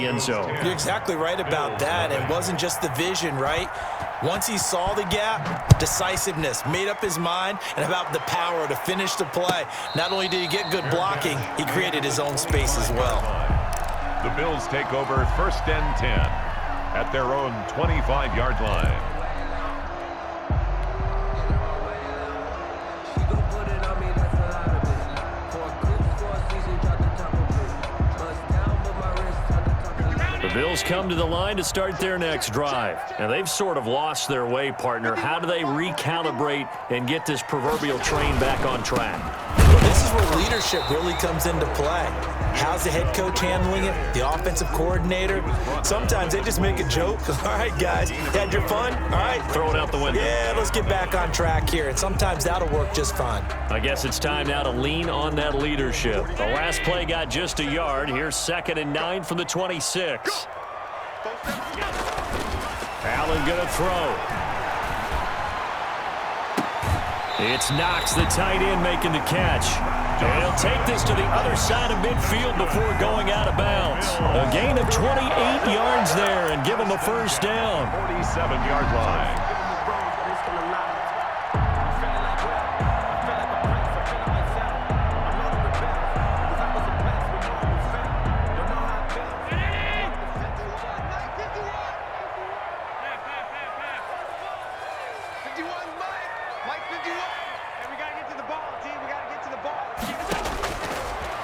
end zone. You're exactly right about that. It wasn't just the vision, right? Once he saw the gap, decisiveness, made up his mind, and about the power to finish the play. Not only did he get good blocking, he created his own space as well. The Bills take over 1st and 10 at their own 25-yard line. The Bills come to the line to start their next drive. And they've sort of lost their way, partner. How do they recalibrate and get this proverbial train back on track? Well, this is where leadership really comes into play. How's the head coach handling it? The offensive coordinator? Sometimes they just make a joke. All right, guys, had your fun? All right. Throw it out the window. Yeah, let's get back on track here. And sometimes that'll work just fine. I guess it's time now to lean on that leadership. The last play got just a yard. Here's 2nd and 9 from the 26. Allen going to throw. It's Knox, the tight end, making the catch. And he'll take this to the other side of midfield before going out of bounds. A gain of 28 yards there and give him a first down. 47-yard line.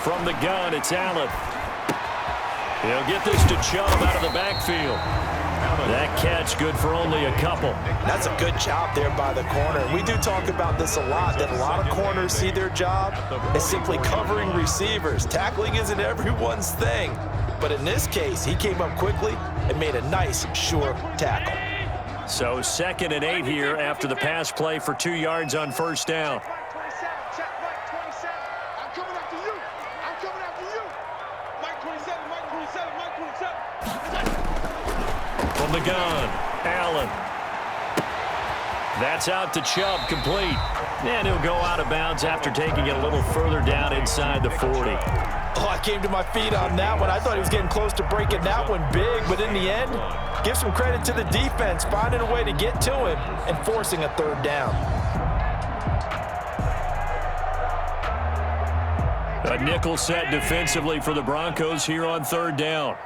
From the gun, it's Allen. He'll get this to Chubb out of the backfield. That catch good for only a couple. That's a good job there by the corner. We do talk about this a lot, that a lot of corners see their job as simply covering receivers. Tackling isn't everyone's thing. But in this case, he came up quickly and made a nice, sure tackle. So 2nd and 8 here after the pass play for 2 yards on first down. From the gun, Allen. That's out to Chubb, complete. And he'll go out of bounds after taking it a little further down inside the 40. Oh, I came to my feet on that one. I thought he was getting close to breaking that one big, but in the end, give some credit to the defense, finding a way to get to him and forcing a 3rd down. A nickel set defensively for the Broncos here on 3rd down.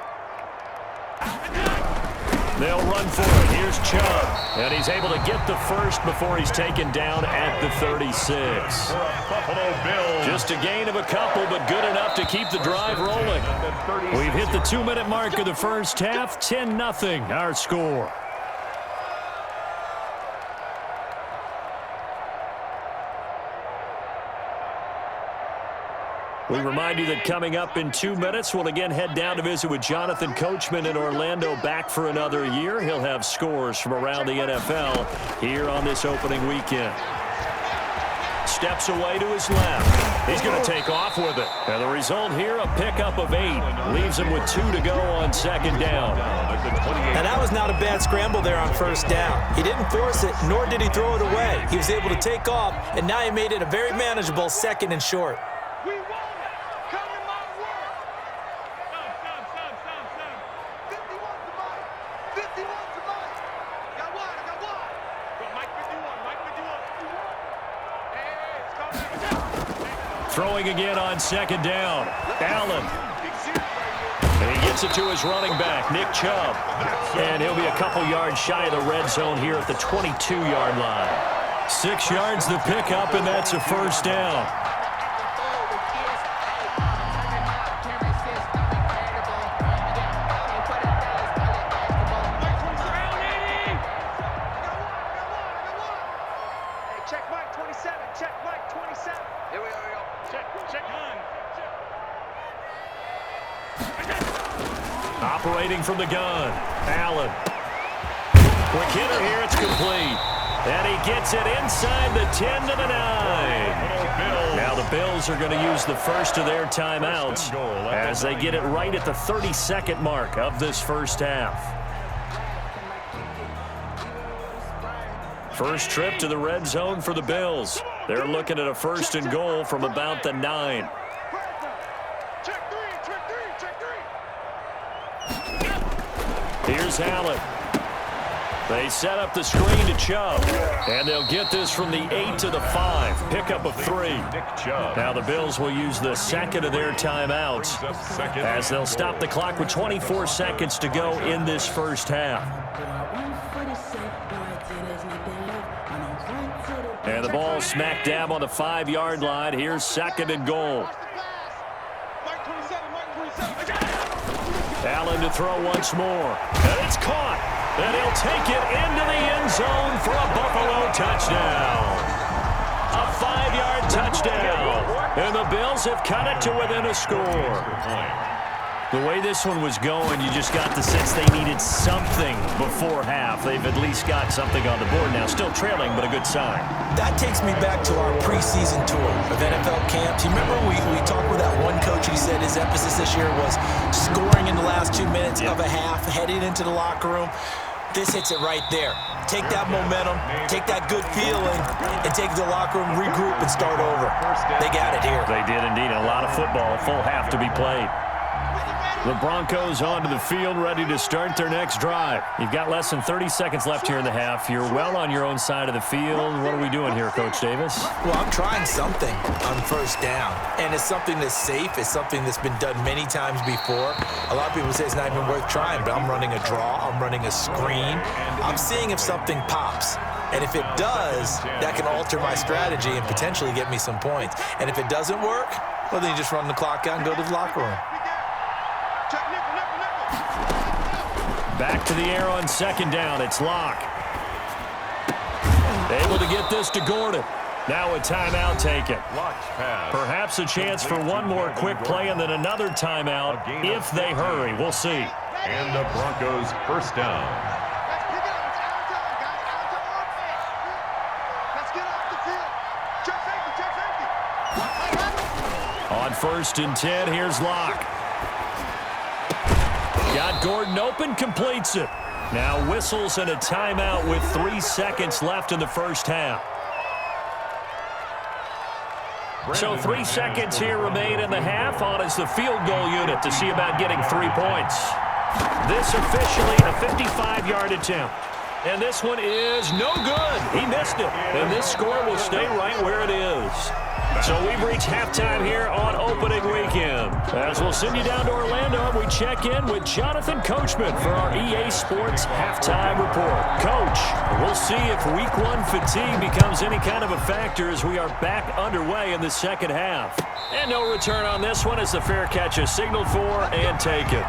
They'll run for it. Here's Chubb. And he's able to get the first before he's taken down at the 36. Just a gain of a couple, but good enough to keep the drive rolling. We've hit the 2-minute mark of the first half. 10-0 our score. We remind you that coming up in 2 minutes, we'll again head down to visit with Jonathan Coachman in Orlando, back for another year. He'll have scores from around the NFL here on this opening weekend. Steps away to his left. He's going to take off with it. And the result here, a pickup of 8. Leaves him with 2 to go on 2nd down. And that was not a bad scramble there on 1st down. He didn't force it, nor did he throw it away. He was able to take off, and now he made it a very manageable 2nd and short. Throwing again on 2nd down. Allen. And he gets it to his running back, Nick Chubb. And he'll be a couple yards shy of the red zone here at the 22-yard line. 6 yards the pickup, and that's a first down. Operating from the gun, Allen. Quick hitter here, it's complete. And he gets it inside the 10 to the 9. Now the Bills are going to use the first of their timeouts as they get it right at the 32nd mark of this first half. First trip to the red zone for the Bills. They're looking at a 1st and goal from about the 9. Here's Allen. They set up the screen to Chubb. And they'll get this from the 8 to the 5. Pickup of 3. Now the Bills will use the second of their timeouts as they'll stop the clock with 24 seconds to go in this first half. And the ball smack dab on the 5-yard line. Here's 2nd and goal. Allen to throw once more. And it's caught. And he'll take it into the end zone for a Buffalo touchdown. A 5-yard touchdown. And the Bills have cut it to within a score. The way this one was going, you just got the sense they needed something before half. They've at least got something on the board now. Still trailing, but a good sign. That takes me back to our preseason tour of NFL camps. You remember we talked with that one coach who said his emphasis this year was scoring in the last 2 minutes of a half, heading into the locker room. This hits it right there. Take that momentum, take that good feeling, and take the locker room, regroup, and start over. They got it here. They did indeed. A lot of football, a full half to be played. The Broncos onto the field, ready to start their next drive. You've got less than 30 seconds left here in the half. You're well on your own side of the field. What are we doing here, Coach Davis? Well, I'm trying something on first down, and it's something that's safe. It's something that's been done many times before. A lot of people say it's not even worth trying, but I'm running a draw. I'm running a screen. I'm seeing if something pops. And if it does, that can alter my strategy and potentially get me some points. And if it doesn't work, well, then you just run the clock out and go to the locker room. Back to the air on 2nd down. It's Locke. Able to get this to Gordon. Now a timeout taken. Perhaps a chance for one more quick play and then another timeout if they hurry. We'll see. And the Broncos first down. On 1st and 10, here's Locke. Got Gordon open, completes it. Now whistles and a timeout with 3 seconds left in the first half. So 3 seconds here remain in the half. On is the field goal unit to see about getting 3 points. This officially a 55-yard attempt. And this one is no good. He missed it. And this score will stay right where it is. So we've reached halftime here on opening weekend. As we'll send you down to Orlando, we check in with Jonathan Coachman for our EA Sports Halftime Report. Coach, we'll see if Week 1 fatigue becomes any kind of a factor as we are back underway in the second half. And no return on this one as the fair catch is signaled for and taken.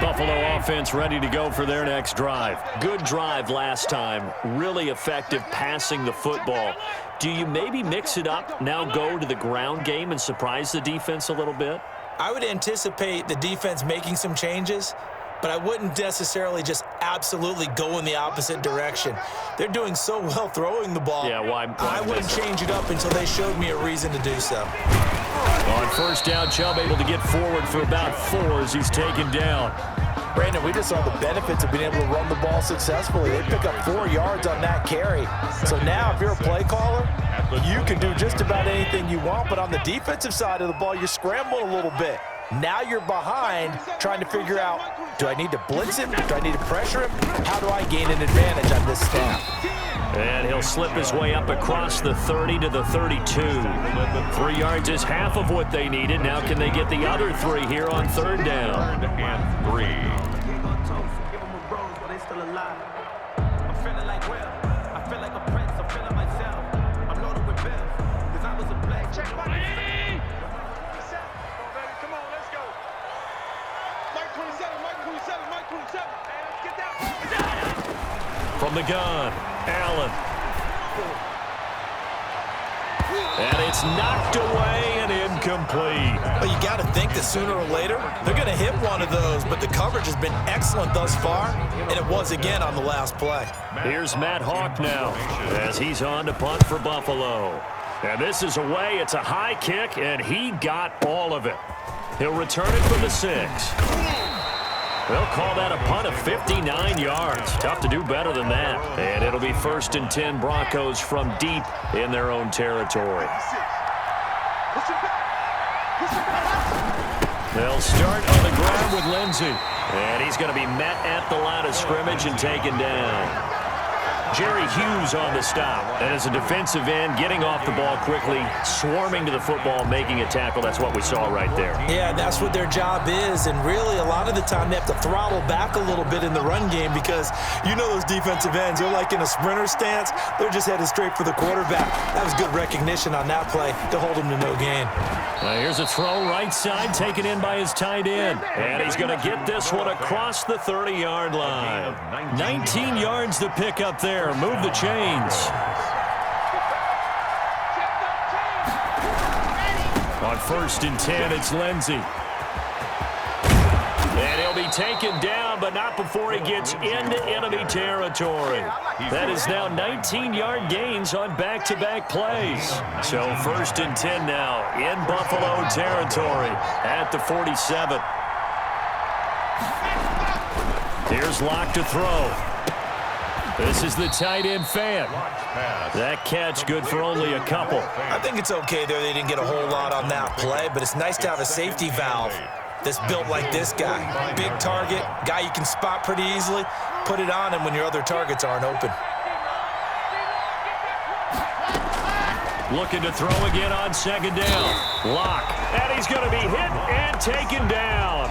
Buffalo offense ready to go for their next drive. Good drive last time. Really effective passing the football. Do you maybe mix it up, now go to the ground game and surprise the defense a little bit? I would anticipate the defense making some changes, but I wouldn't necessarily just absolutely go in the opposite direction. They're doing so well throwing the ball. Yeah, why I wouldn't change it up until they showed me a reason to do so. On first down, Chubb able to get forward for about 4 as he's taken down. Brandon, we just saw the benefits of being able to run the ball successfully. They pick up 4 yards on that carry. So now if you're a play caller, you can do just about anything you want, but on the defensive side of the ball, you're scrambling a little bit. Now you're behind trying to figure out, do I need to blitz him? Do I need to pressure him? How do I gain an advantage on this snap? And he'll slip his way up across the 30 to the 32. 3 yards is half of what they needed. Now can they get the other 3 here on 3rd down? And 3. From the gun, Allen. And it's knocked away and incomplete. Well, you got to think that sooner or later, they're going to hit one of those, but the coverage has been excellent thus far, and it was again on the last play. Here's Matt Hawk now as he's on to punt for Buffalo. And this is away. It's a high kick, and he got all of it. He'll return it from the 6. They'll call that a punt of 59 yards. Tough to do better than that. And it'll be 1st and 10 Broncos from deep in their own territory. They'll start on the ground with Lindsey. And he's going to be met at the line of scrimmage and taken down. Jerry Hughes on the stop. And as a defensive end, getting off the ball quickly, swarming to the football, making a tackle. That's what we saw right there. Yeah, that's what their job is. And really, a lot of the time, they have to throttle back a little bit in the run game because you know those defensive ends, they're like in a sprinter stance. They're just headed straight for the quarterback. That was good recognition on that play to hold him to no gain. Here's a throw right side, taken in by his tight end. And he's going to get this one across the 30-yard line. 19 yards to pick up there. Move the chains. On 1st and 10, it's Lindsey. And he'll be taken down, but not before he gets into enemy territory. That is now 19-yard gains on back-to-back plays. So 1st and 10 now in Buffalo territory at the 47. Here's Locke to throw. This is the tight end fan. That catch good for only a couple. I think it's okay there. They didn't get a whole lot on that play, but it's nice to have a safety valve that's built like this guy. Big target, guy you can spot pretty easily. Put it on him when your other targets aren't open. Looking to throw again on 2nd down. Locke. And he's going to be hit and taken down.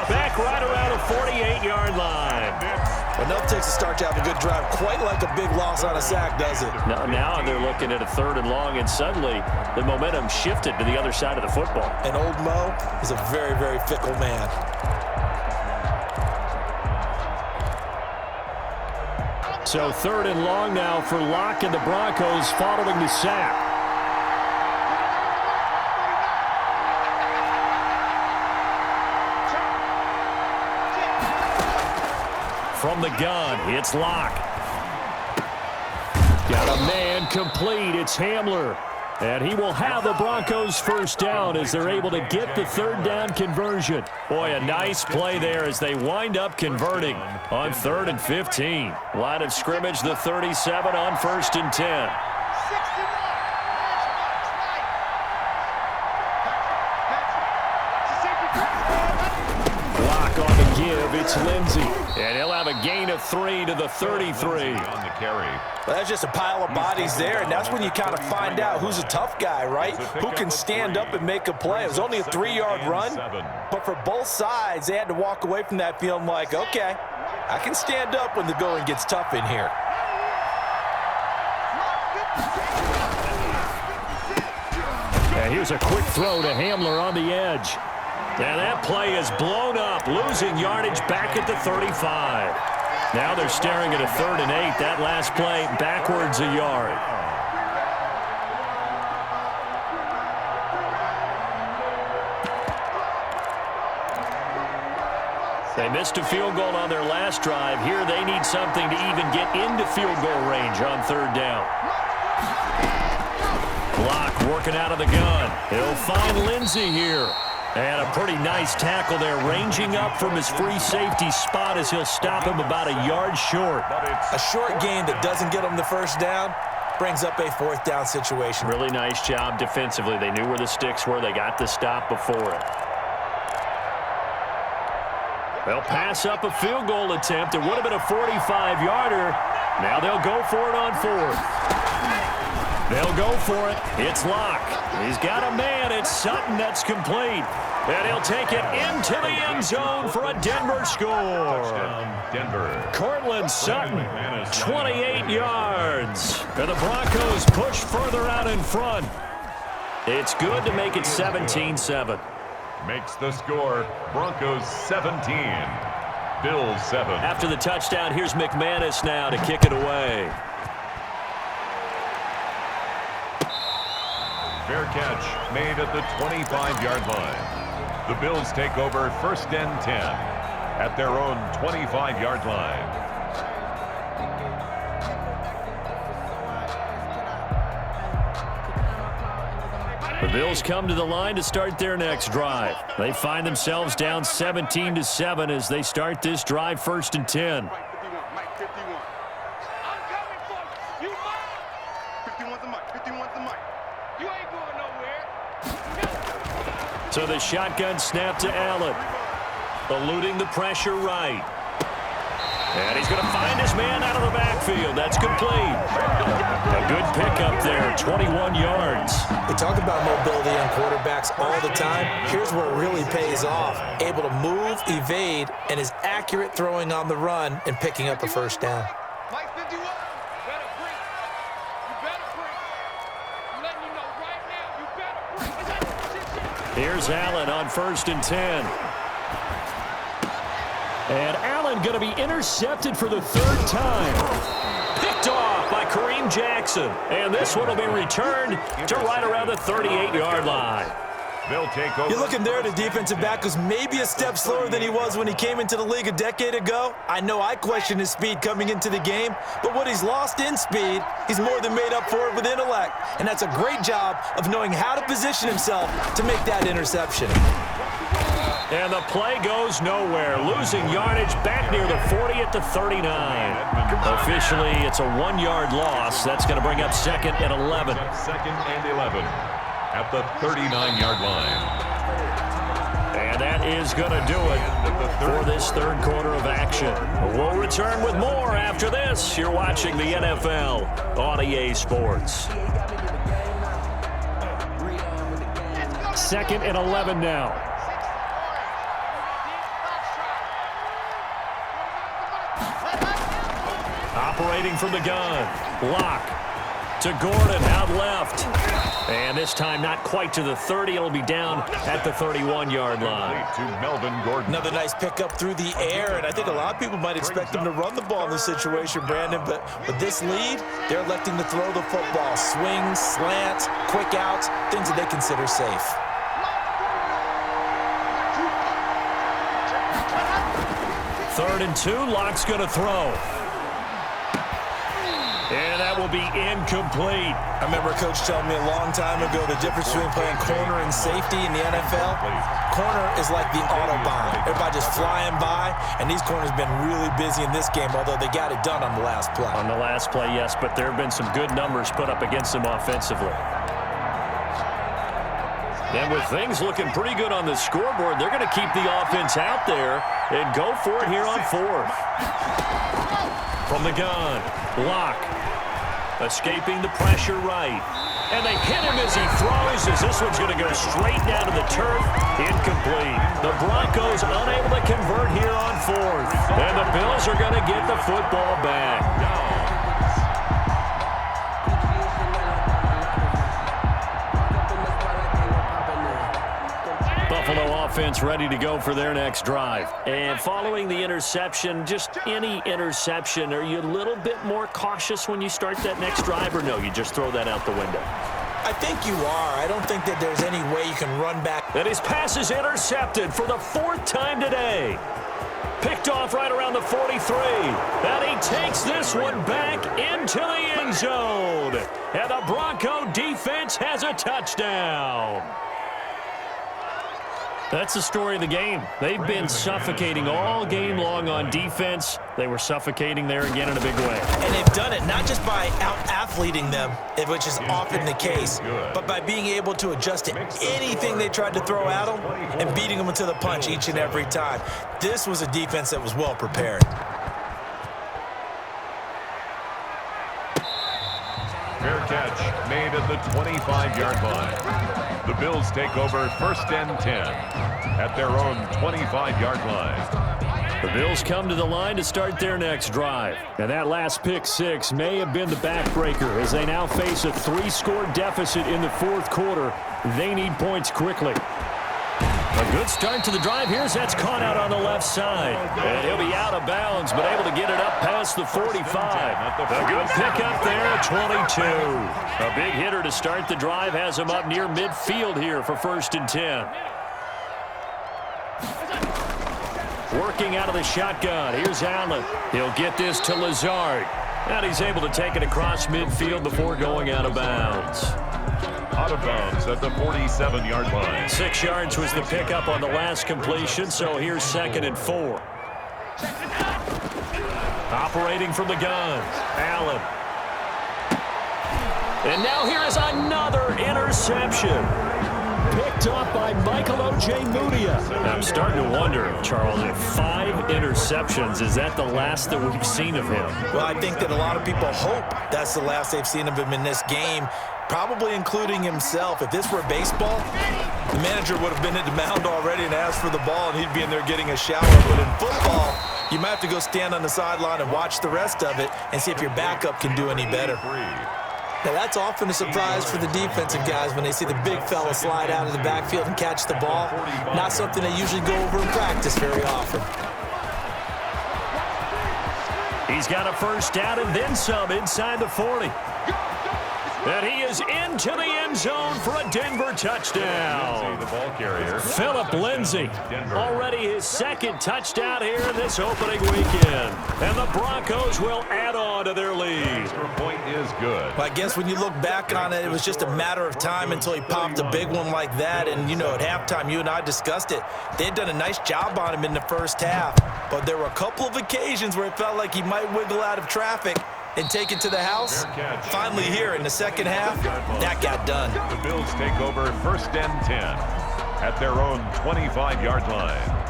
Back right around the 48-yard line. Enough takes to start to have a good drive. Quite like a big loss on a sack, does it? Now they're looking at a 3rd and long, and suddenly the momentum shifted to the other side of the football. And old Mo is a very, very fickle man. So 3rd and long now for Locke and the Broncos following the sack. From the gun, it's Locke. Got a man complete. It's Hamler. And he will have the Broncos 1st down as they're able to get the 3rd down conversion. Boy, a nice play there as they wind up converting on 3rd and 15. Line of scrimmage, the 37 on 1st and 10. Block on the give, it's Lindsey. And he'll have a gain of 3 to the 33. On the carry. Well, that's just a pile of bodies there, and that's when you kind of find out who's a tough guy, right? Who can stand up and make a play. It was only a 3-yard run, but for both sides, they had to walk away from that feeling like, okay, I can stand up when the going gets tough in here. And here's a quick throw to Hamler on the edge. And that play is blown up, losing yardage back at the 35. Now they're staring at a 3rd and 8. That last play backwards a yard. They missed a field goal on their last drive. Here they need something to even get into field goal range on 3rd down. Locke working out of the gun. He'll find Lindsey here. And a pretty nice tackle there, ranging up from his free safety spot as he'll stop him about a yard short. A short gain that doesn't get him the 1st down brings up a 4th down situation. Really nice job defensively. They knew where the sticks were. They got the stop before it. They'll pass up a field goal attempt. It would have been a 45-yarder. Now they'll go for it on 4th. They'll go for it. It's Locke. He's got a man. It's Sutton. That's complete. And he'll take it into the end zone for a Denver score. Touchdown, Denver. Cortland Sutton, 28 yards. And the Broncos push further out in front. It's good to make it 17-7. Makes the score Broncos 17, Bills 7. After the touchdown, here's McManus now to kick it away. Fair catch made at the 25-yard line. The Bills take over 1st and 10 at their own 25-yard line. The Bills come to the line to start their next drive. They find themselves down 17-7 as they start this drive, 1st and 10. So the shotgun snap to Allen. Eluding the pressure right. And he's going to find his man out of the backfield. That's complete. A good pickup there, 21 yards. We talk about mobility on quarterbacks all the time. Here's where it really pays off. Able to move, evade, and is accurate throwing on the run and picking up a first down. Here's Allen on 1st and 10. And Allen going to be intercepted for the 3rd time. Picked off by Kareem Jackson. And this one will be returned to right around the 38-yard line. They'll take over. You're looking there at a defensive back who's maybe a step slower than he was when he came into the league a decade ago. I know I questioned his speed coming into the game, but what he's lost in speed, he's more than made up for it with intellect. And that's a great job of knowing how to position himself to make that interception. And the play goes nowhere, losing yardage back near the 40 at the 39. Officially, it's a 1-yard loss. That's going to bring up 2nd and 11. 2nd and 11 at the 39-yard line. And that is going to do it for this 3rd quarter of action. We'll return with more after this. You're watching the NFL on EA Sports. 2nd and 11 now. Operating from the gun. Lock to Gordon out left. And this time not quite to the 30. It'll be down at the 31-yard line. To Melvin Gordon. Another nice pickup through the air, and I think a lot of people might expect him to run the ball in this situation, Brandon, but with this lead, they're electing to throw the football. Swings, slants, quick outs, things that they consider safe. Third and 2, Lock's going to throw. And that will be incomplete. I remember a coach telling me a long time ago the difference between playing corner and safety in the NFL. Corner is like the Autobahn. Everybody just flying by, and these corners have been really busy in this game, although they got it done on the last play. On the last play, yes, but there have been some good numbers put up against them offensively. And with things looking pretty good on the scoreboard, they're going to keep the offense out there and go for it here on 4th. From the gun, Lock. Escaping the pressure right. And they hit him as he throws, as this one's going to go straight down to the turf. Incomplete. The Broncos unable to convert here on 4th. And the Bills are going to get the football back. Buffalo offense ready to go for their next drive. And following the interception, just any interception, are you a little bit more cautious when you start that next drive, or no, you just throw that out the window? I think you are. I don't think that there's any way you can run back. And his pass is intercepted for the 4th time today. Picked off right around the 43. And he takes this one back into the end zone. And the Bronco defense has a touchdown. That's the story of the game. They've been suffocating all game long on defense. They were suffocating there again in a big way. And they've done it not just by out-athleting them, which is often the case, but by being able to adjust to anything they tried to throw at them and beating them to the punch each and every time. This was a defense that was well prepared. Fair catch made at the 25-yard line. The Bills take over 1st and 10 at their own 25-yard line. The Bills come to the line to start their next drive. And that last pick 6 may have been the backbreaker as they now face a 3-score deficit in the 4th quarter. They need points quickly. A good start to the drive. Here's that's caught out on the left side. And he'll be out of bounds, but able to get it up past the 45. A good pickup there at 22. A big hitter to start the drive has him up near midfield here for 1st and 10. Working out of the shotgun. Here's Allen. He'll get this to Lazard. And he's able to take it across midfield before going out of bounds. Out of bounds at the 47-yard line. 6 yards was the pickup on the last completion, so here's 2nd and 4. Operating from the gun, Allen. And now here is another interception. Picked up by Michael O.J. Mudia. I'm starting to wonder, Charles, if 5 interceptions, is that the last that we've seen of him? Well, I think that a lot of people hope that's the last they've seen of him in this game, probably including himself. If this were baseball, the manager would have been at the mound already and asked for the ball, and he'd be in there getting a shower. But in football, you might have to go stand on the sideline and watch the rest of it and see if your backup can do any better. Now, that's often a surprise for the defensive guys when they see the big fella slide out of the backfield and catch the ball. Not something they usually go over in practice very often. He's got a first down and then some inside the 40. And he is into the end zone for a Denver touchdown. The ball carrier. Philip Lindsay, already his 2nd touchdown here in this opening weekend. And the Broncos will add on to their lead. Extra point is good. Well, I guess when you look back on it, it was just a matter of time until he popped a big one like that. And, you know, at halftime, you and I discussed it. They had done a nice job on him in the first half. But there were a couple of occasions where it felt like he might wiggle out of traffic and take it to the house. Finally here in the second half, that got done. The Bills take over 1st and 10 at their own 25-yard line.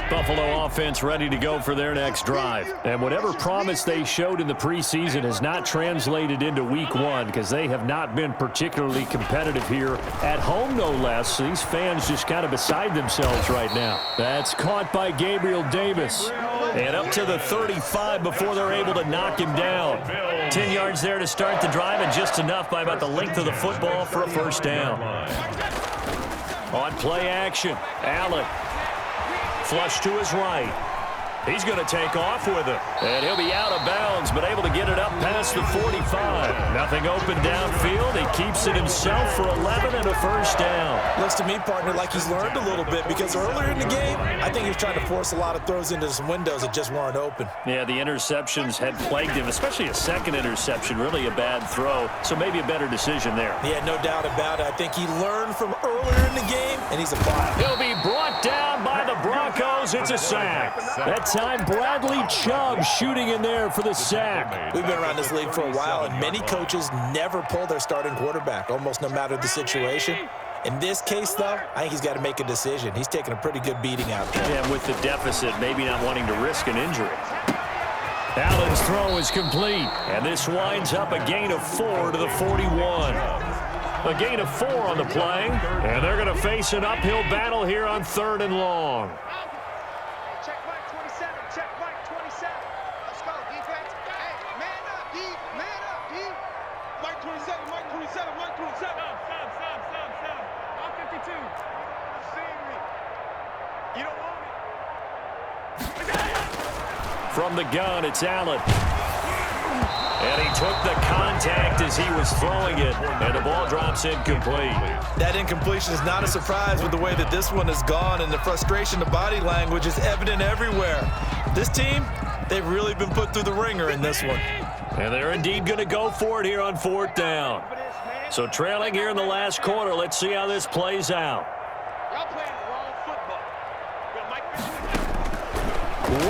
Buffalo offense ready to go for their next drive. And whatever promise they showed in the preseason has not translated into week 1 because they have not been particularly competitive here at home, no less. So these fans just kind of beside themselves right now. That's caught by Gabriel Davis. And up to the 35 before they're able to knock him down. 10 yards there to start the drive and just enough by about the length of the football for a first down. On play action, Allen. Flush to his right. He's going to take off with it. And he'll be out of bounds, but able to get it up past the 45. Nothing open downfield. He keeps it himself for 11 and a first down. Looks to me, partner, like he's learned a little bit because earlier in the game, I think he was trying to force a lot of throws into some windows that just weren't open. Yeah, the interceptions had plagued him, especially a second interception, really a bad throw. So maybe a better decision there. Yeah, no doubt about it. I think he learned from earlier in the game, and he's applied. He'll be brought down by the Broncos. It's a sack. That time, Bradley Chubb shooting in there for the sack. We've been around this league for a while, and many coaches never pull their starting quarterback, almost no matter the situation. In this case, though, I think he's got to make a decision. He's taking a pretty good beating out there. Yeah, with the deficit, maybe not wanting to risk an injury. Allen's throw is complete, and this winds up a gain of 4 to the 41. A gain of 4 on the play, and they're going to face an uphill battle here on 3rd and long. Check Mike 27, check Mike 27. Let's go, defense. Hey, man up, D, man up, D. Mike 27, Mike 27, Mike 27. Stop. I'm 52. Seeing me. You don't want it. From the gun, it's Allen. And he took the contact as he was throwing it, and the ball drops incomplete. That incompletion is not a surprise with the way that this one has gone, and the frustration, the body language is evident everywhere. This team, they've really been put through the ringer in this one. And they're indeed going to go for it here on 4th down. So trailing here in the last quarter, let's see how this plays out. Y'all playing the wrong football.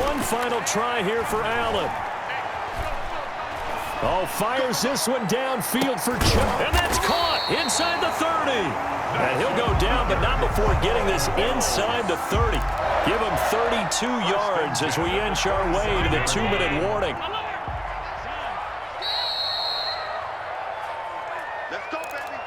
One final try here for Allen. Oh, fires this one downfield for Chubb. And that's caught inside the 30. And he'll go down, but not before getting this inside the 30. Give him 32 yards as we inch our way to the 2-minute warning. Let's go, baby.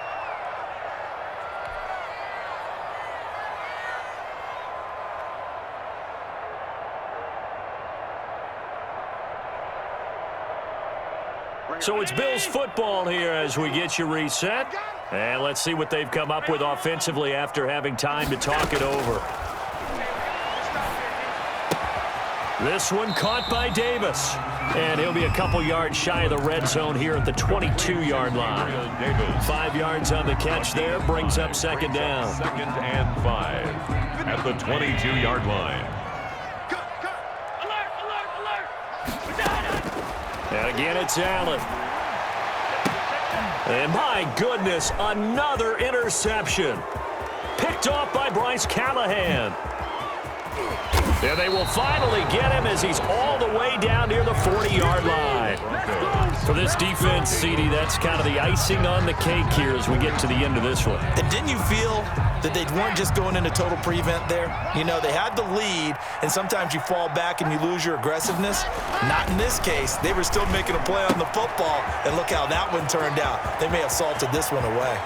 So it's Bills football here as we get you reset. And let's see what they've come up with offensively after having time to talk it over. This one caught by Davis. And he'll be a couple yards shy of the red zone here at the 22-yard line. 5 yards on the catch there, brings up 2nd down. 2nd and 5 at the 22-yard line. And again, it's Allen. And my goodness, another interception. Picked off by Bryce Callahan. And they will finally get him as he's all the way down near the 40-yard line. For this defense, CD, that's kind of the icing on the cake here as we get to the end of this one. And didn't you feel that they weren't just going into total prevent there? You know, they had the lead, and sometimes you fall back and you lose your aggressiveness. Not in this case. They were still making a play on the football, and look how that one turned out. They may have salted this one away.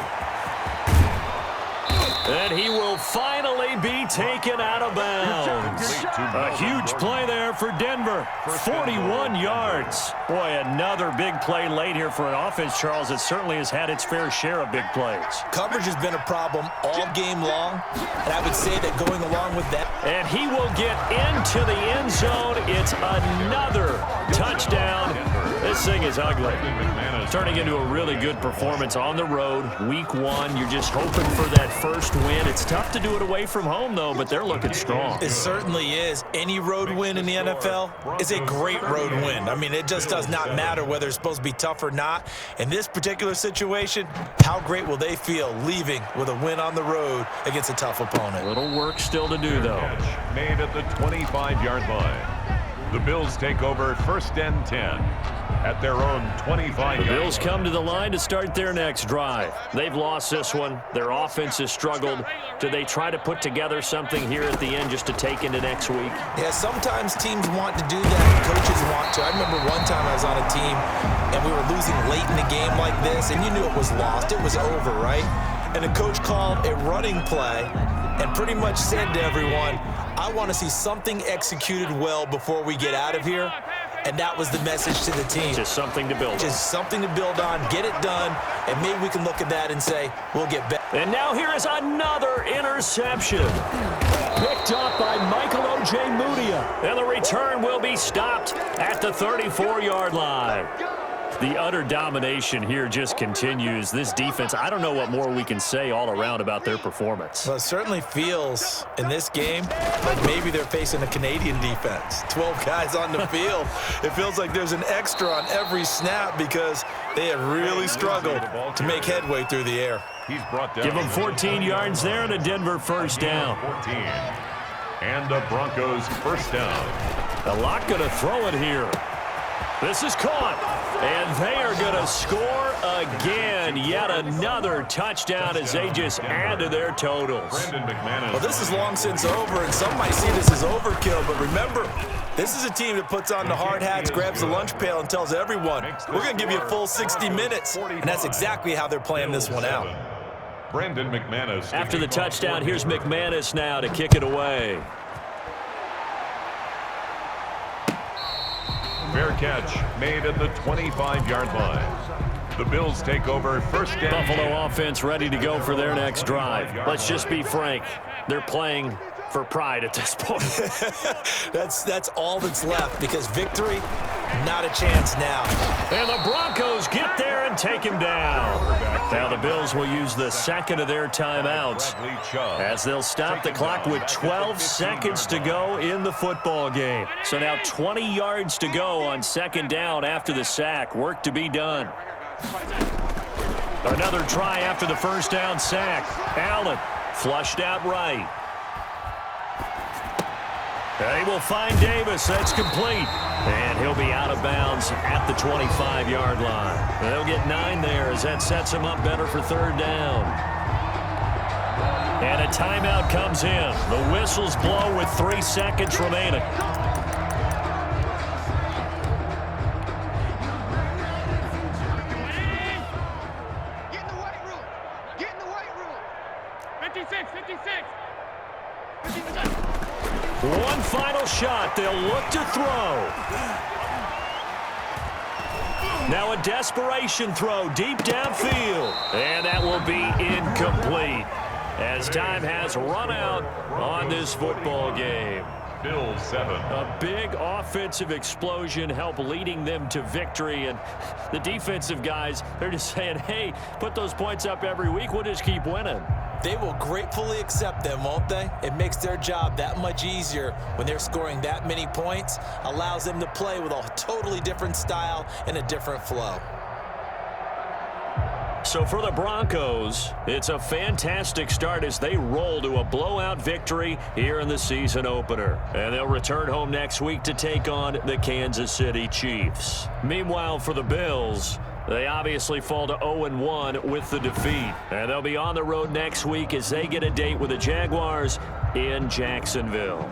And he will finally be taken out of bounds. A huge play there for Denver. 41 yards. Boy, another big play late here for an offense, Charles, that certainly has had its fair share of big plays. Coverage has been a problem all game long, and I would say that going along with that. And he will get into the end zone. It's another touchdown. This thing is ugly. Turning into a really good performance on the road. Week 1, you're just hoping for that first win. It's tough to do it away from home, though, but they're looking strong. It certainly is. Any road win in the NFL is a great road win. I mean, it just does not matter whether it's supposed to be tough or not. In this particular situation, how great will they feel leaving with a win on the road against a tough opponent? Little work still to do, though. Made at the 25-yard line. The Bills take over 1st and 10. At their own 25-yard line. The Bills come to the line to start their next drive. They've lost this one. Their offense has struggled. Do they try to put together something here at the end just to take into next week? Yeah, sometimes teams want to do that. Coaches want to. I remember one time I was on a team, and we were losing late in the game like this, and you knew it was lost. It was over, right? And the coach called a running play and pretty much said to everyone, I want to see something executed well before we get out of here. And that was the message to the team. Just something to build on. Just something to build on, get it done, and maybe we can look at that and say, we'll get better. And now here is another interception. Picked up by Michael Ojemudia. And the return will be stopped at the 34-yard line. The utter domination here just continues. This defense, I don't know what more we can say all around about their performance. Well, it certainly feels in this game like maybe they're facing a Canadian defense. 12 guys on the field. It feels like there's an extra on every snap because they have really struggled to make headway through the air. He's brought down. Give them 14 yards there and a Denver first down. 14. And the Broncos first down. A lot going to throw it here. This is caught, and they are going to score again. Yet another touchdown as they just add to their totals. Well, this is long since over, and some might see this as overkill, but remember, this is a team that puts on the hard hats, grabs the lunch pail, and tells everyone, we're going to give you a full 60 minutes, and that's exactly how they're playing this one out. Brandon McManus. After the touchdown, here's McManus now to kick it away. Fair catch made at the 25-yard line. The Bills take over 1st and 10. Buffalo offense ready to go for their next drive. Let's just be frank. They're playing for pride at this point. That's all that's left because victory, not a chance now. And the Broncos get there and take him down. Now the Bills will use the second of their timeouts as they'll stop the clock with 12 seconds to go in the football game. So now 20 yards to go on 2nd down after the sack. Work to be done. Another try after the first down sack. Allen flushed out right. They will find Davis. That's complete. And he'll be out of bounds at the 25-yard line. They'll get 9 there as that sets them up better for 3rd down. And a timeout comes in. The whistles blow with 3 seconds remaining. Get in the weight room. Get in the weight room. 56, 56. 56. One final shot. They'll look to throw. Now a desperation throw deep downfield. And that will be incomplete as time has run out on this football game. Bills 7. A big offensive explosion helped leading them to victory. And the defensive guys, they're just saying, hey, put those points up every week. We'll just keep winning. They will gratefully accept them, won't they? It makes their job that much easier when they're scoring that many points. Allows them to play with a totally different style and a different flow. So for the Broncos, it's a fantastic start as they roll to a blowout victory here in the season opener. And they'll return home next week to take on the Kansas City Chiefs. Meanwhile, for the Bills, they obviously fall to 0-1 with the defeat. And they'll be on the road next week as they get a date with the Jaguars in Jacksonville.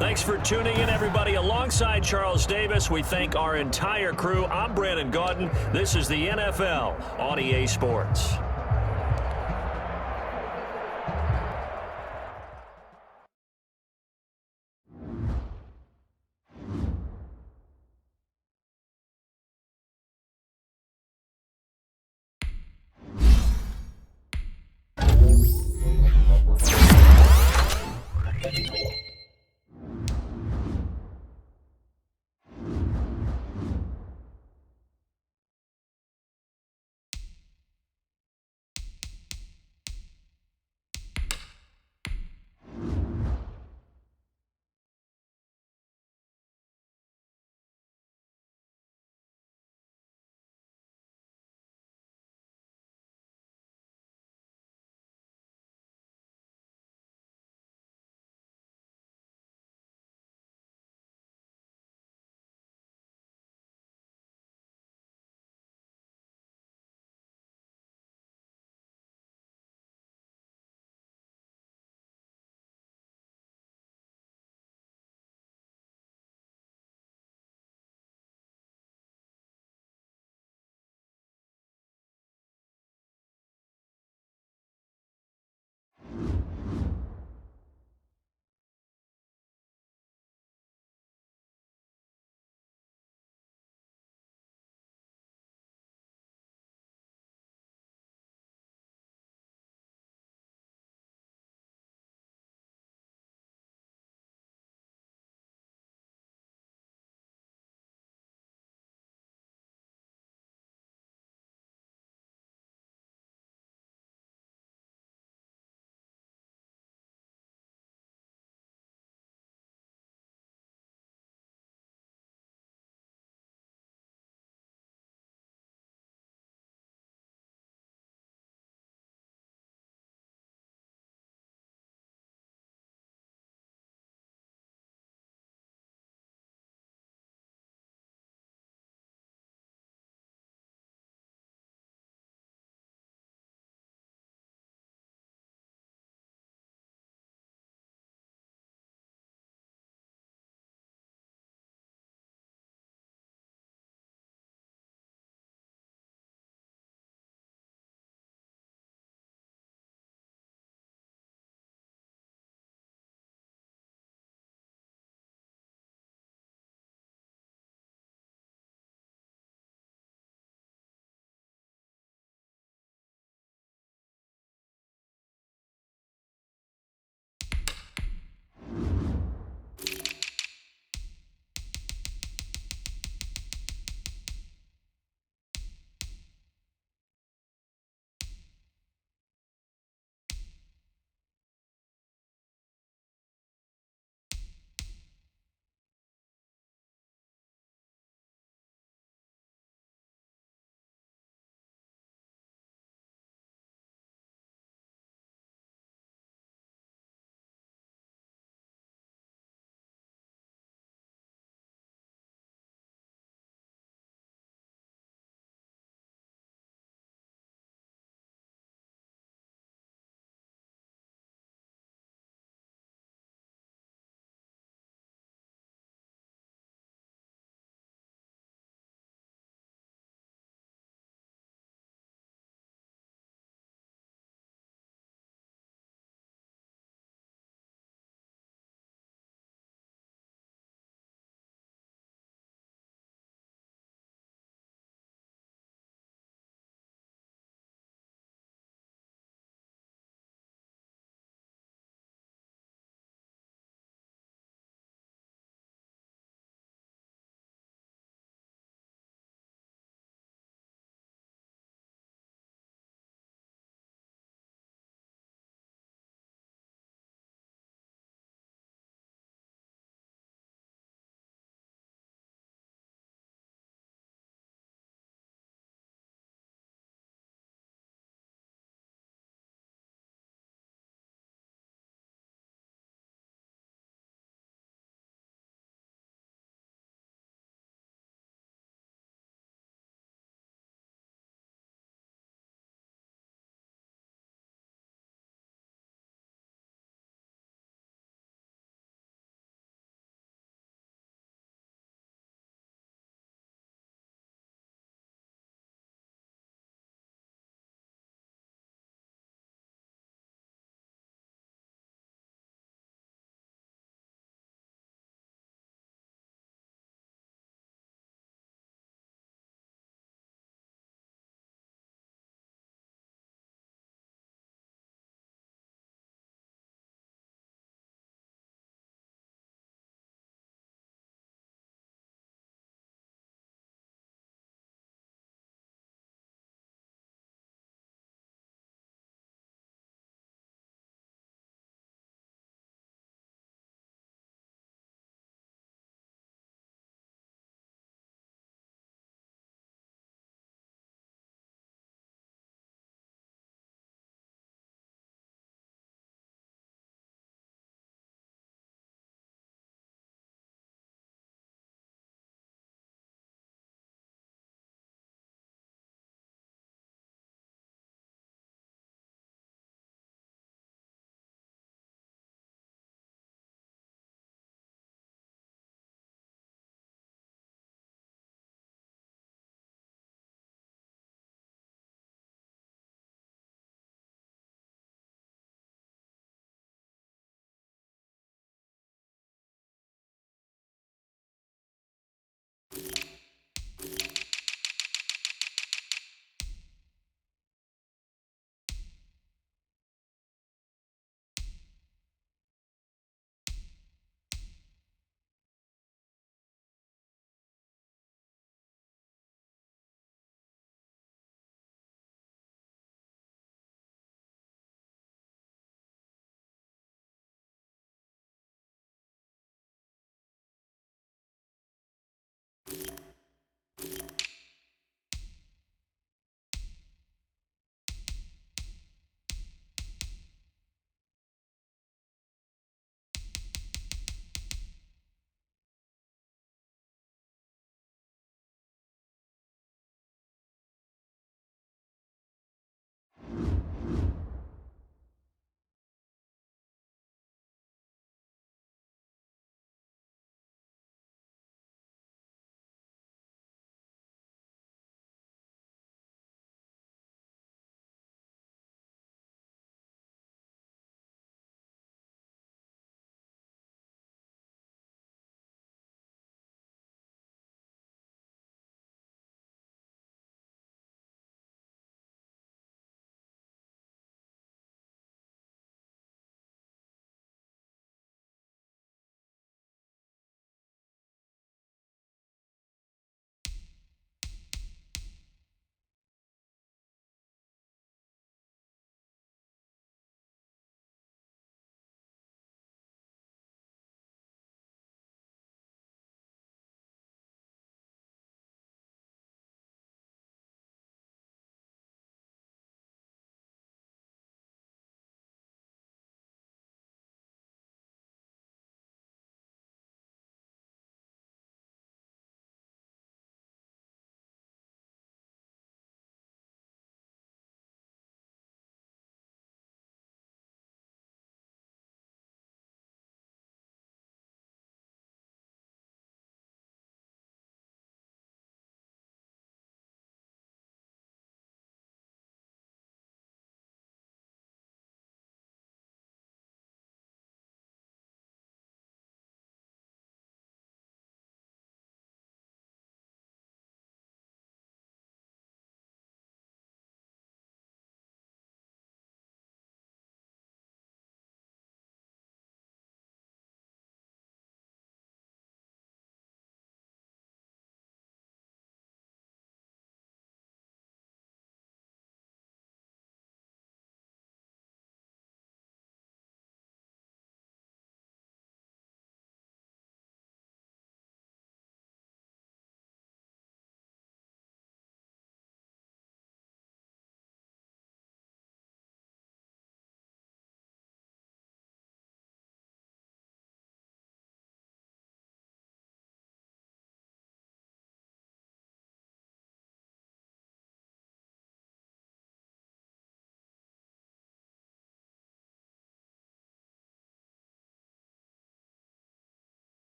Thanks for tuning in, everybody. Alongside Charles Davis, we thank our entire crew. I'm Brandon Gaudin. This is the NFL on EA Sports.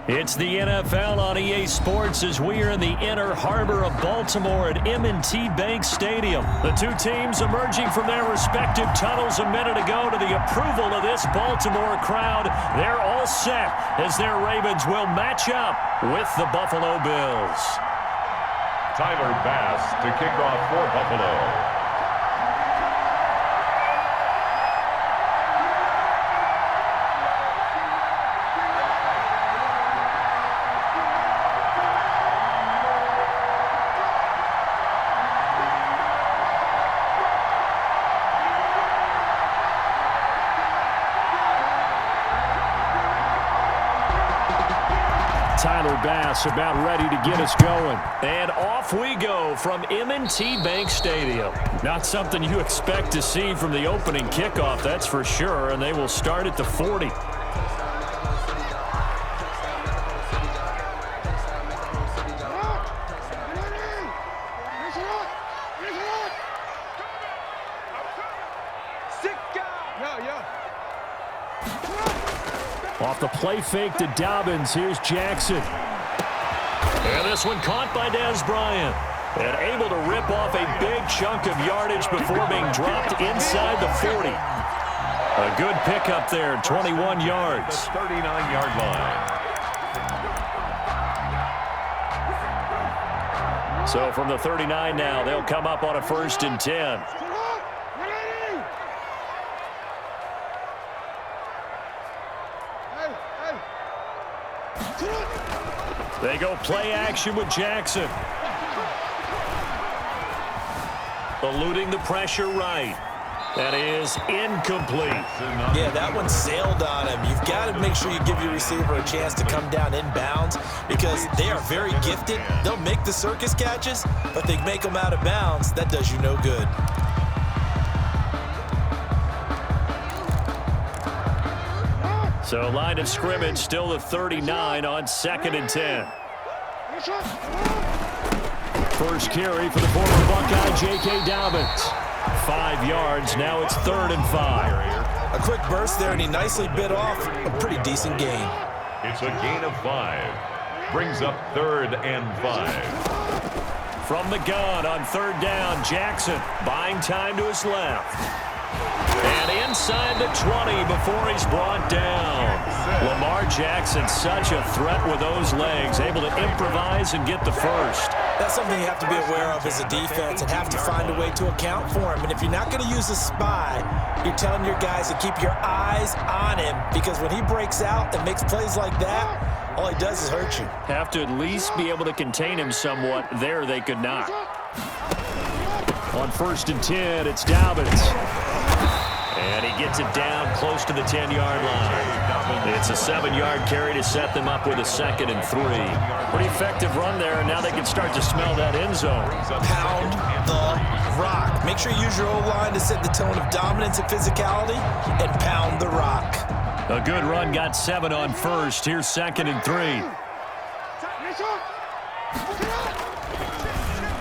It's the NFL on EA Sports as we are in the inner harbor of Baltimore at M&T Bank Stadium. The two teams emerging from their respective tunnels a minute ago to the approval of this Baltimore crowd. They're all set as their Ravens will match up with the Buffalo Bills. Tyler Bass to kick off for Buffalo. Tyler Bass about ready to get us going. And off we go from M&T Bank Stadium. Not something you expect to see from the opening kickoff, that's for sure, and they will start at the 40. Off the play fake to Dobbins. Here's Jackson. And this one caught by Dez Bryant. And able to rip off a big chunk of yardage before being dropped inside the 40. A good pickup there, 21 yards. The 39-yard line. So from the 39 now, they'll come up on a 1st and 10. They go play action with Jackson. Eluding the pressure right. That is incomplete. Yeah, that one sailed on him. You've got to make sure you give your receiver a chance to come down inbounds because they are very gifted. They'll make the circus catches, but they make them out of bounds. That does you no good. So line of scrimmage still the 39 on 2nd and 10. First carry for the former Buckeye, J.K. Dobbins. 5 yards, now it's 3rd and 5. A quick burst there, and he nicely bit off a pretty decent gain. It's a gain of 5. Brings up 3rd and 5. From the gun on 3rd down, Jackson buying time to his left. And inside the 20 before he's brought down. Lamar Jackson, such a threat with those legs, able to improvise and get the first. That's something you have to be aware of as a defense and have to find a way to account for him. And if you're not going to use a spy, you're telling your guys to keep your eyes on him because when he breaks out and makes plays like that, all he does is hurt you. Have to at least be able to contain him somewhat. There they could not. On 1st and 10, it's Dobbins. And he gets it down close to the 10-yard line. It's a 7-yard carry to set them up with a 2nd and 3. Pretty effective run there, and now they can start to smell that end zone. Pound the rock. Make sure you use your O-line to set the tone of dominance and physicality, and pound the rock. A good run, got 7 on 1st. Here's 2nd and 3.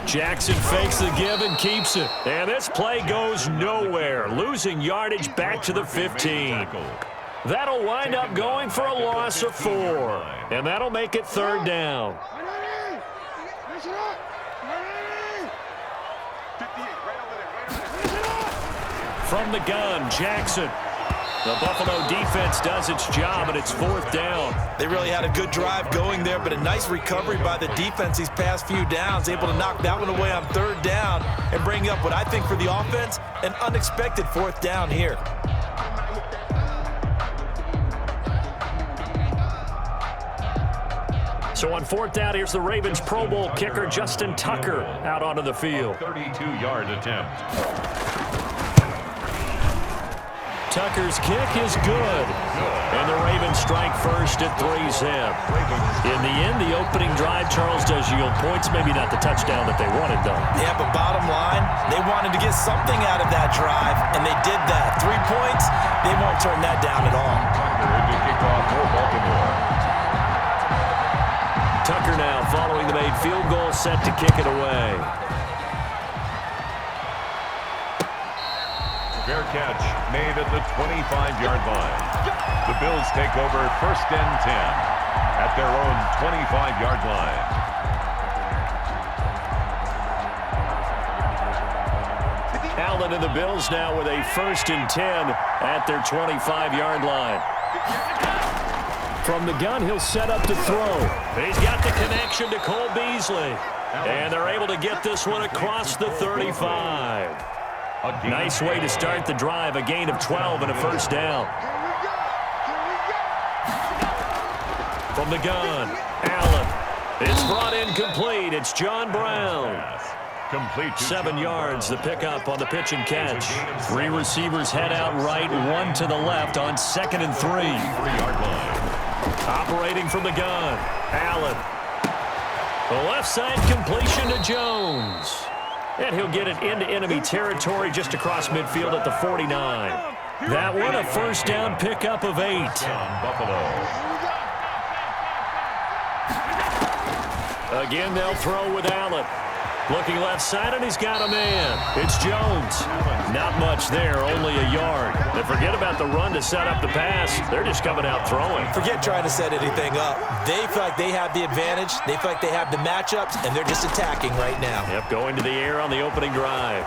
Jackson fakes the give and keeps it. And this play goes nowhere. Losing yardage back to the 15. That'll wind up going for a loss of 4. And that'll make it 3rd down. From the gun, Jackson. The Buffalo defense does its job, and it's 4th down. They really had a good drive going there, but a nice recovery by the defense these past few downs, able to knock that one away on 3rd down and bring up what I think for the offense, an unexpected 4th down here. So on 4th down, here's the Ravens Pro Bowl kicker, Justin Tucker, out onto the field. 32-yard attempt. Tucker's kick is good. And the Ravens strike first at 3-zip. In the end, the opening drive, Charles, does yield points. Maybe not the touchdown that they wanted, though. Yeah, but bottom line, they wanted to get something out of that drive, and they did that. 3 points, they won't turn that down at all. Tucker now following the made field goal, set to kick it away. Fair catch made at the 25-yard line. The Bills take over 1st and 10. at their own 25-yard line. Allen and the Bills now with a 1st and 10 at their 25-yard line. From the gun, he'll set up to throw. He's got the connection to Cole Beasley. And they're able to get this one across the 35. Nice way to start the drive, a gain of 12 and a 1st down. From the gun, Allen. It's brought in complete. It's John Brown. 7 yards, the pickup on the pitch and catch. 3 receivers head out right, 1 to the left on 2nd and 3. 3-yard line. Operating from the gun, Allen. The left side completion to Jones. And he'll get it into enemy territory just across midfield at the 49. That one a 1st down pickup of 8. Buffalo. Again, they'll throw with Allen. Looking left side, and he's got a man. It's Jones. Not much there, only a yard. And forget about the run to set up the pass. They're just coming out throwing. Forget trying to set anything up. They feel like they have the advantage. They feel like they have the matchups, and they're just attacking right now. Yep, going to the air on the opening drive.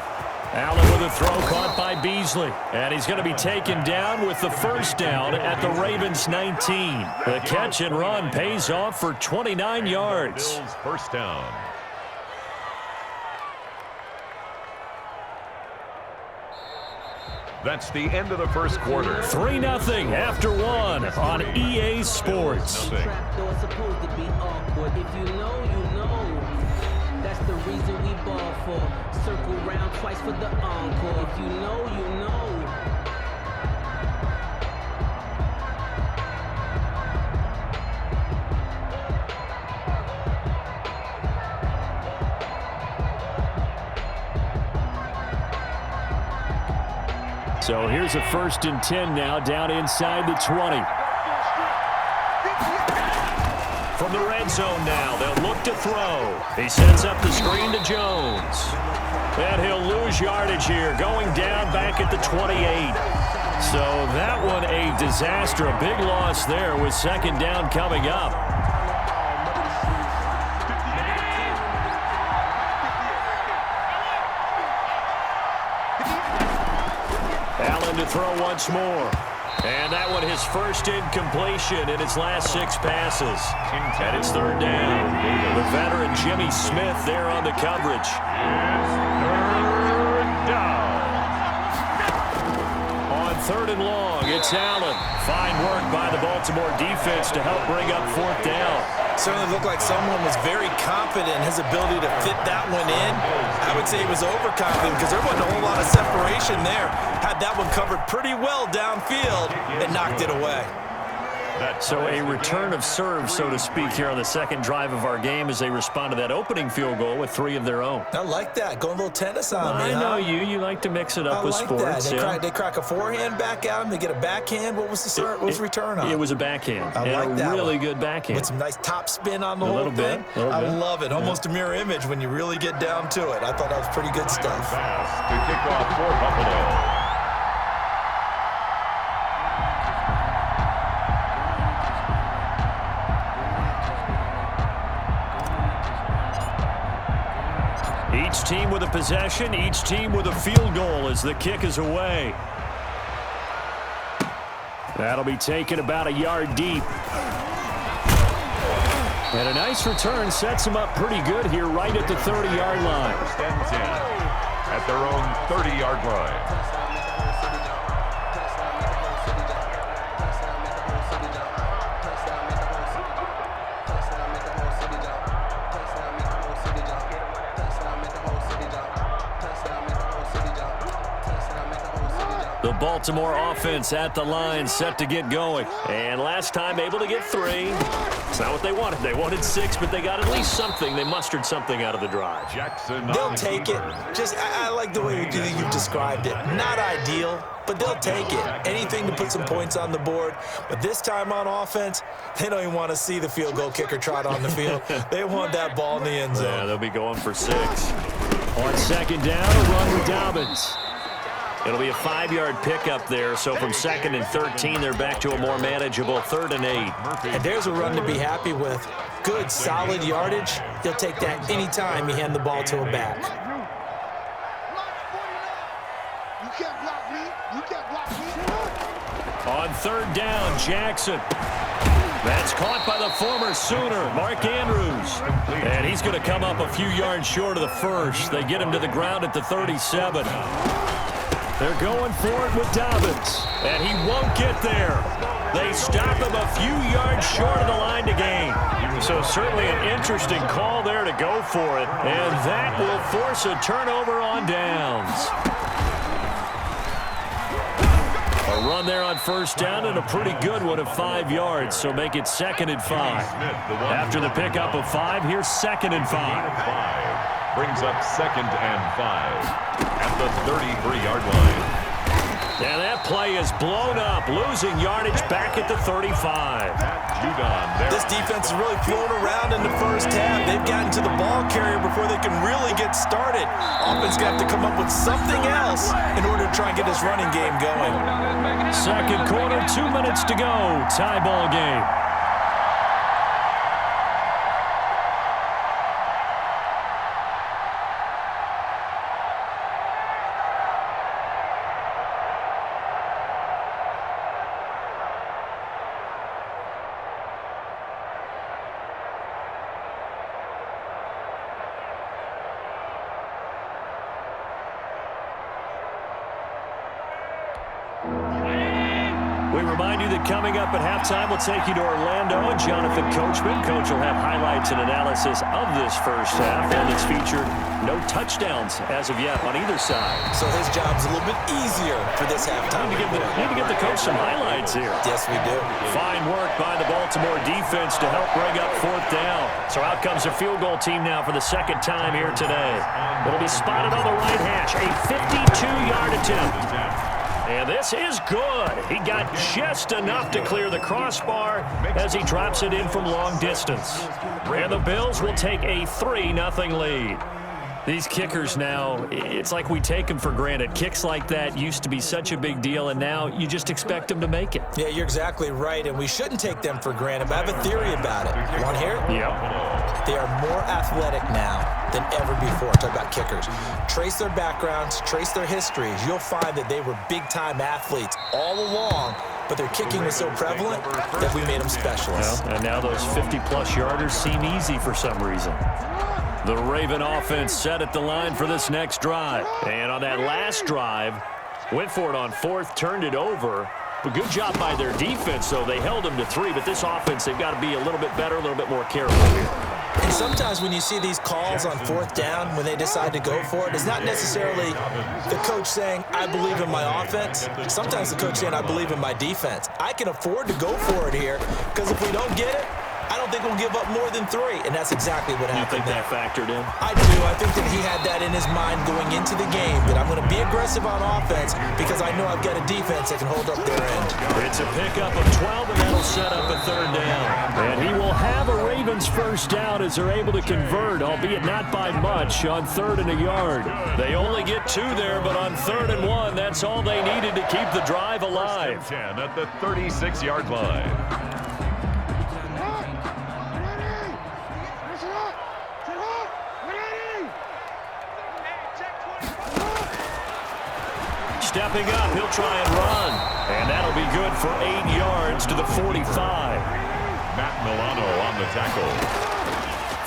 Allen with a throw caught by Beasley. And he's going to be taken down with the 1st down at the Ravens' 19. The catch and run pays off for 29 yards. Bills 1st down. That's the end of the 1st quarter. 3-0 after 1 on EA Sports. Trapdoor supposed to be awkward. If you know, you know. That's the reason we ball for. Circle round twice for the encore. If you know, you know. So here's a 1st and 10 now down inside the 20. From the red zone now, they'll look to throw. He sets up the screen to Jones. And he'll lose yardage here, going down back at the 28. So that one a disaster, a big loss there with 2nd down coming up. Allen to throw once more. And that one his 1st incompletion in his last 6 passes. And it's 3rd down. The veteran Jimmy Smith there on the coverage. 3rd down. On 3rd and long, it's Allen. Fine work by the Baltimore defense to help bring up 4th down. Certainly looked like someone was very confident in his ability to fit that one in. I would say he was overconfident because there wasn't a whole lot of separation there. Had that one covered pretty well downfield and knocked it away. So a return of serve, so to speak, here on the 2nd drive of our game as they respond to that opening field goal with 3 of their own. I like that. Going a little tennis on me, I know you like to mix it up with sports. They crack a forehand back at him. They get a backhand. What was the return on? It was a backhand. I like that really one. good backhand. With some nice top spin on the whole thing. I love it. Almost a mirror image when you really get down to it. I thought that was pretty good stuff. Pass to kick off for Buffalo. Each team with a possession, each team with a field goal as the kick is away. That'll be taken about a yard deep. And a nice return sets them up pretty good here right at the 30-yard line. 1st and 10 at their own 30-yard line. The Baltimore offense at the line, set to get going. And last time able to get 3. It's not what they wanted. They wanted 6, but they got at least something. They mustered something out of the drive. Jackson. They'll take it. I like the way you've described it. Not ideal, but they'll take it. Anything to put some points on the board. But this time on offense, they don't even want to see the field goal kicker trot on the field. They want that ball in the end zone. Yeah, they'll be going for 6. On 2nd down, a run with Dobbins. It'll be a 5-yard pickup there, so from 2nd and 13, they're back to a more manageable 3rd and 8. And there's a run to be happy with. Good, solid yardage. He'll take that anytime you hand the ball to a back. You can't block me. You can't block me. On 3rd down, Jackson. That's caught by the former Sooner, Mark Andrews. And he's going to come up a few yards short of the first. They get him to the ground at the 37. They're going for it with Dobbins. And he won't get there. They stop him a few yards short of the line to gain. So certainly an interesting call there to go for it. And that will force a turnover on downs. A run there on 1st down and a pretty good one of 5 yards, so make it 2nd and 5. After the pickup of 5, here's 2nd and 5. Brings up 2nd and 5 at the 33-yard line. And that play is blown up, losing yardage back at the 35. This defense is really flown around in the first half. They've gotten to the ball carrier before they can really get started. Offense going to have to come up with something else in order to try and get this running game going. 2nd quarter, 2 minutes to go. Tie ball game. We remind you that coming up at halftime, we'll take you to Orlando and Jonathan Coachman. Coach will have highlights and analysis of this first half, and it's featured no touchdowns as of yet on either side. So his job's a little bit easier for this halftime. Need to give the coach some highlights here. Yes, we do. Fine work by the Baltimore defense to help bring up 4th down. So out comes a field goal team now for the 2nd time here today. It'll be spotted on the right hash, a 52-yard attempt. And this is good. He got just enough to clear the crossbar as he drops it in from long distance. And the Bills will take a 3-0 lead. These kickers now, it's like we take them for granted. Kicks like that used to be such a big deal, and now you just expect them to make it. Yeah, you're exactly right, and we shouldn't take them for granted. But I have a theory about it. You want to hear it? Yep. They are more athletic now than ever before. Talk about kickers. Trace their backgrounds, trace their histories. You'll find that they were big-time athletes all along, but their kicking was so prevalent that we made them specialists. Well, and now those 50-plus yarders seem easy for some reason. The Raven offense set at the line for this next drive. And on that last drive, went for it on 4th, turned it over. But good job by their defense, though. They held them to 3, but this offense, they've got to be a little bit better, a little bit more careful here. And sometimes when you see these calls on 4th down, when they decide to go for it, it's not necessarily the coach saying, I believe in my offense. Sometimes the coach saying, I believe in my defense. I can afford to go for it here, because if we don't get it, I don't think we'll give up more than 3, and that's exactly what happened. You think that factored in? I do. I think that he had that in his mind going into the game, that I'm going to be aggressive on offense because I know I've got a defense that can hold up their end. It's a pickup of 12, and that'll set up a 3rd down. And he will have a Ravens 1st down as they're able to convert, albeit not by much, on 3rd and a yard. They only get 2 there, but on 3rd and 1, that's all they needed to keep the drive alive. 10 at the 36-yard line. Stepping up, he'll try and run. And that'll be good for 8 yards to the 45. Matt Milano on the tackle.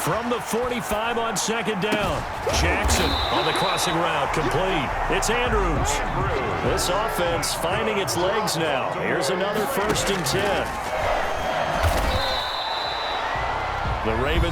From the 45 on 2nd down. Jackson on the crossing route, complete. It's Andrews. This offense finding its legs now. Here's another 1st and 10. The Ravens